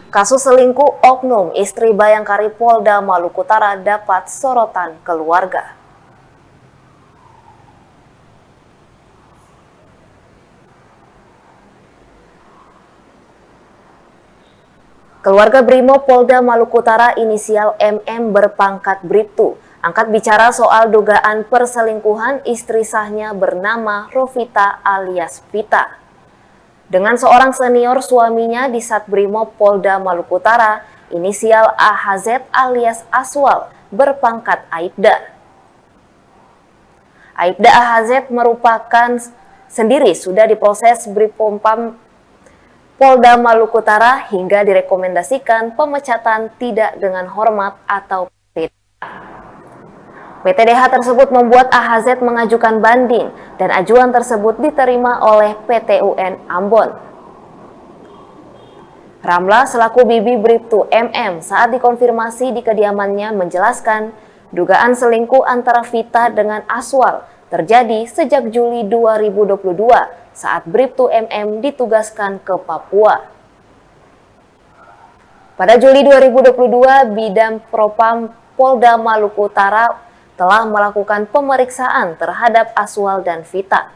Kasus selingkuh oknum istri Bayangkari Polda Maluku Utara dapat sorotan keluarga. Keluarga Brimo Polda Maluku Utara inisial MM berpangkat Bribtu angkat bicara soal dugaan perselingkuhan istri sahnya bernama Rovita alias Vita dengan seorang senior suaminya di Satbrimo Polda Maluku Utara inisial AHZ alias Aswal berpangkat Aibda. Aibda AHZ merupakan sendiri sudah diproses Bripompam Polda Maluku Utara hingga direkomendasikan pemecatan tidak dengan hormat atau PTDH. PTDH tersebut membuat AHZ mengajukan banding dan ajuan tersebut diterima oleh PT UN Ambon. Ramla selaku bibi Bribtu MM saat dikonfirmasi di kediamannya menjelaskan dugaan selingkuh antara Vita dengan Aswal terjadi sejak Juli 2022 saat Bribtu MM ditugaskan ke Papua. Pada Juli 2022, Bidang Propam Polda Maluku Utara telah melakukan pemeriksaan terhadap Aswal dan Vita.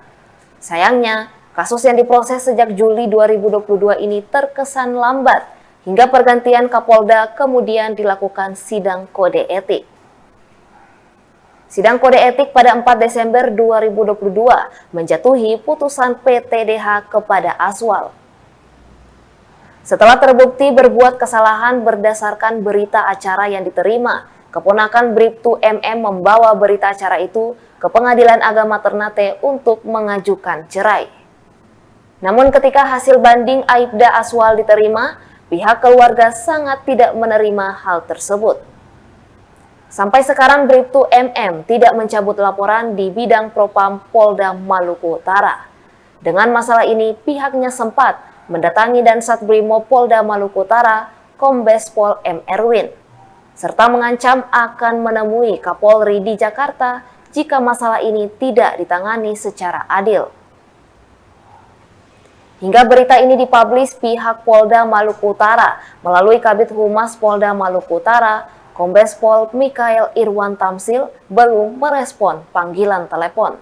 Sayangnya, kasus yang diproses sejak Juli 2022 ini terkesan lambat hingga pergantian Kapolda kemudian dilakukan sidang kode etik. Sidang kode etik pada 4 Desember 2022 menjatuhi putusan PTDH kepada Aswal. Setelah terbukti berbuat kesalahan berdasarkan berita acara yang diterima, keponakan Bribtu MM membawa berita acara itu ke Pengadilan Agama Ternate untuk mengajukan cerai. Namun ketika hasil banding Aibda Aswal diterima, pihak keluarga sangat tidak menerima hal tersebut. Sampai sekarang Bribtu MM tidak mencabut laporan di Bidang Propam Polda Maluku Utara. Dengan masalah ini, pihaknya sempat mendatangi dan Satbrimo Polda Maluku Utara, Kombes Pol M. Erwin, serta mengancam akan menemui Kapolri di Jakarta jika masalah ini tidak ditangani secara adil. Hingga berita ini dipublis, pihak Polda Maluku Utara melalui Kabid Humas Polda Maluku Utara, Kombes Pol Mikael Irwan Tamsil belum merespon panggilan telepon.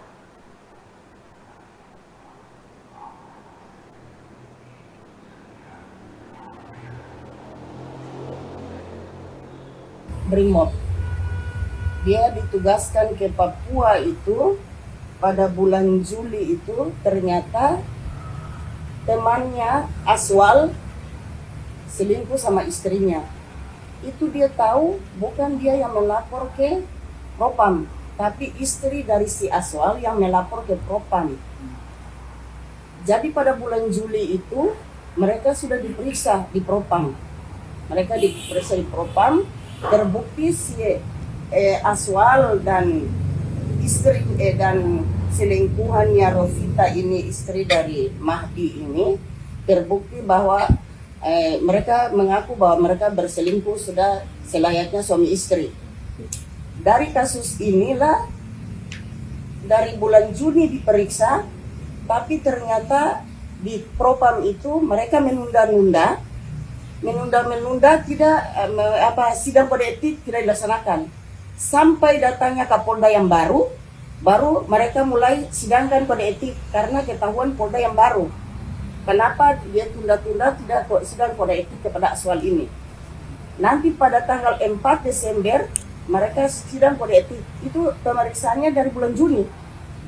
Brimob. Dia ditugaskan ke Papua itu pada bulan Juli itu, ternyata temannya Aswal selingkuh sama istrinya. Itu dia tahu, bukan dia yang melapor ke Propam, tapi istri dari si Aswal yang melapor ke Propam. Jadi pada bulan Juli itu mereka sudah diperiksa di Propam. Mereka diperiksa di Propam, terbukti si Aswal dan istri dan selingkuhannya Rovita ini, istri dari Mahdi ini, terbukti bahwa mereka mengaku bahwa mereka berselingkuh sudah selayaknya suami istri. Dari kasus inilah dari bulan Juni diperiksa, tapi ternyata di Propam itu mereka menunda-nunda tidak sidang kode etik tidak dilaksanakan sampai datangnya Kapolda yang baru mereka mulai sidangkan kode etik karena ketahuan Polda yang baru. Kenapa dia tunda-tunda tidak sidang kode etik kepada Aswal ini? Nanti pada tanggal 4 Desember mereka sidang kode etik. Itu pemeriksaannya dari bulan Juni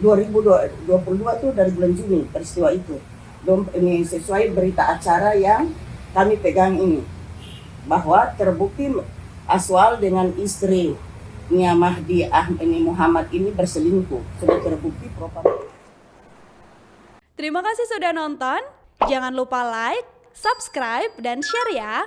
2022 tuh, dari bulan Juni peristiwa itu. Ini sesuai berita acara yang kami pegang ini, bahwa terbukti Aswal dengan istrinya Mahdi Muhammad ini berselingkuh. Sudah terbukti Propam. Terima kasih sudah nonton. Jangan lupa like, subscribe, dan share ya.